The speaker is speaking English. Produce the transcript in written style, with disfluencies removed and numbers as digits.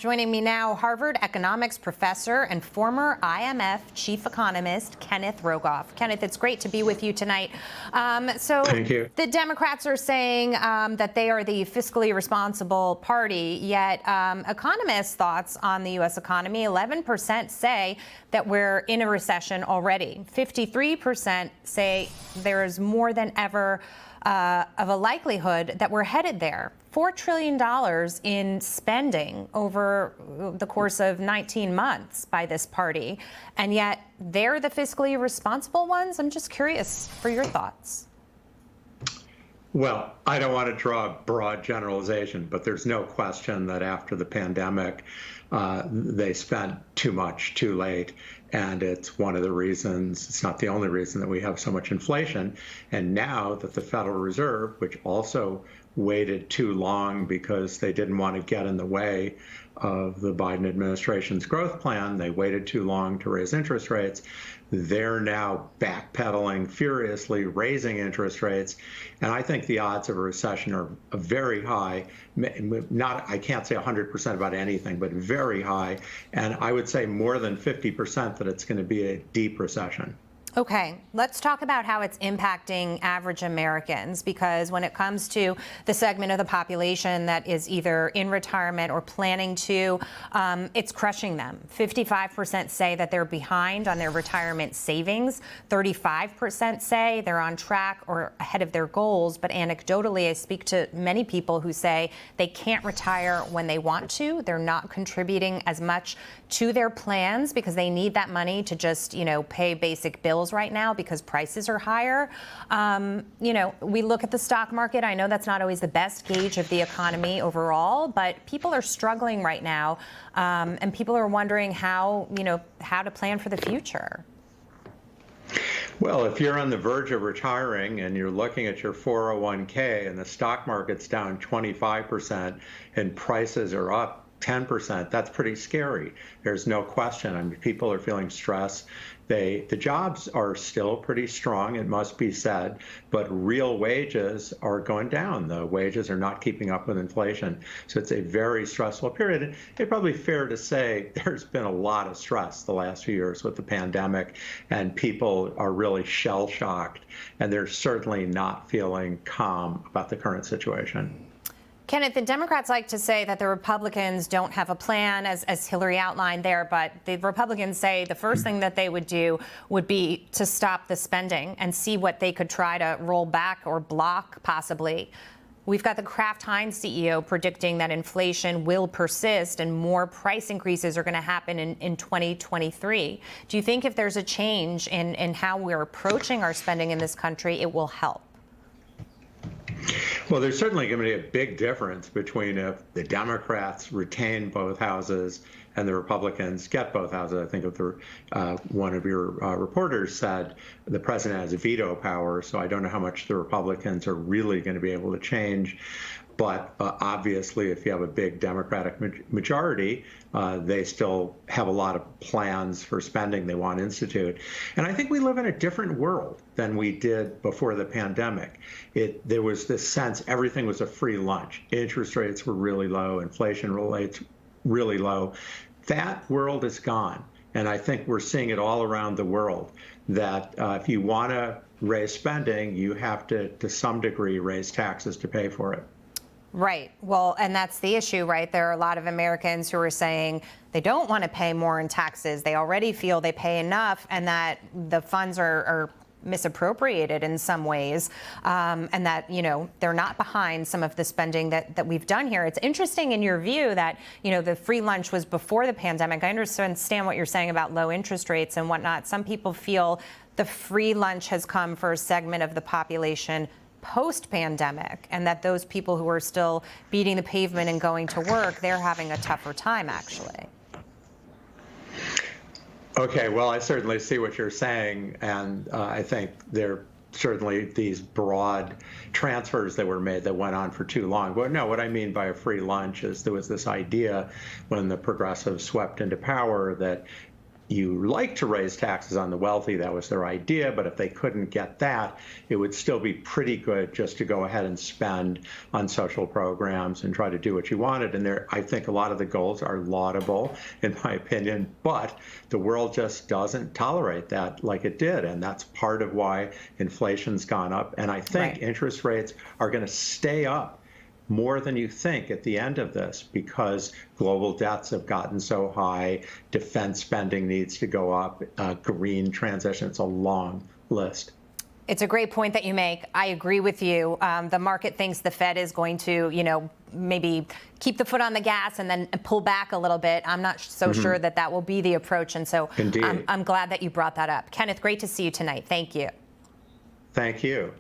Joining me now, Harvard economics professor and former IMF chief economist, Kenneth Rogoff. Kenneth, it's great to be with you tonight. Thank you. The Democrats are saying that they are the fiscally responsible party, yet economists' thoughts on the U.S. economy, 11% say that we're in a recession already. 53% say there is more than ever of a likelihood that we're headed there. $4 trillion in spending over the course of 19 months by this party, and yet they're the fiscally responsible ones. I'm just curious for your thoughts. Well, I don't want to draw a broad generalization, but there's no question that after the pandemic, they spent too much, too late. And it's one of the reasons, it's not the only reason, that we have so much inflation. And now that the Federal Reserve, which also waited too long because they didn't want to get in the way of the Biden administration's growth plan, they waited too long to raise interest rates. They're now backpedaling furiously, raising interest rates. And I think the odds of a recession are very high. I can't say 100% about anything, but very high. And I would say more than 50% that it's going to be a deep recession. Okay, let's talk about how it's impacting average Americans, because when it comes to the segment of the population that is either in retirement or planning to, it's crushing them. 55% say that they're behind on their retirement savings. 35% say they're on track or ahead of their goals. But anecdotally, I speak to many people who say they can't retire when they want to. They're not contributing as much to their plans because they need that money to just, pay basic bills right now because prices are higher. We look at the stock market. I know that's not always the best gauge of the economy overall, but people are struggling right now, and people are wondering how to plan for the future. Well, if you're on the verge of retiring and you're looking at your 401k and the stock market's down 25% and prices are up 10%, that's pretty scary. There's no question. I mean, people are feeling stress. The jobs are still pretty strong, it must be said, but real wages are going down. The wages are not keeping up with inflation. So it's a very stressful period. And it's probably fair to say there's been a lot of stress the last few years with the pandemic, and people are really shell-shocked, and they're certainly not feeling calm about the current situation. Kenneth, the Democrats like to say that the Republicans don't have a plan, as Hillary outlined there, but the Republicans say the first thing that they would do would be to stop the spending and see what they could try to roll back or block, possibly. We've got the Kraft Heinz CEO predicting that inflation will persist and more price increases are going to happen in 2023. Do you think if there's a change in how we're approaching our spending in this country, it will help? Well, there's certainly going to be a big difference between if the Democrats retain both houses and the Republicans get both houses. I think one of your reporters said the president has veto power, so I don't know how much the Republicans are really going to be able to change. But obviously, if you have a big Democratic majority, they still have a lot of plans for spending they want to institute. And I think we live in a different world than we did before the pandemic. There was this sense everything was a free lunch. Interest rates were really low, inflation rates really low. That world is gone. And I think we're seeing it all around the world, that if you want to raise spending, you have to some degree, raise taxes to pay for it. Right. Well, and that's the issue, right? There are a lot of Americans who are saying they don't want to pay more in taxes. They already feel they pay enough and that the funds are misappropriated in some ways, and that, they're not behind some of the spending that we've done here. It's interesting in your view that, the free lunch was before the pandemic. I understand what you're saying about low interest rates and whatnot. Some people feel the free lunch has come for a segment of the population post-pandemic, and that those people who are still beating the pavement and going to work, they're having a tougher time, actually. Okay, well, I certainly see what you're saying, and I think there are certainly these broad transfers that were made that went on for too long. But no, what I mean by a free lunch is there was this idea when the progressives swept into power that you like to raise taxes on the wealthy. That was their idea. But if they couldn't get that, it would still be pretty good just to go ahead and spend on social programs and try to do what you wanted. And there, I think a lot of the goals are laudable, in my opinion, but the world just doesn't tolerate that like it did. And that's part of why inflation's gone up. And I think interest rates are going to stay up more than you think at the end of this, because global debts have gotten so high, defense spending needs to go up, green transition. It's a long list. It's a great point that you make. I agree with you. The market thinks the Fed is going to, maybe keep the foot on the gas and then pull back a little bit. I'm not so sure that that will be the approach. And so I'm glad that you brought that up. Kenneth, great to see you tonight. Thank you. Thank you.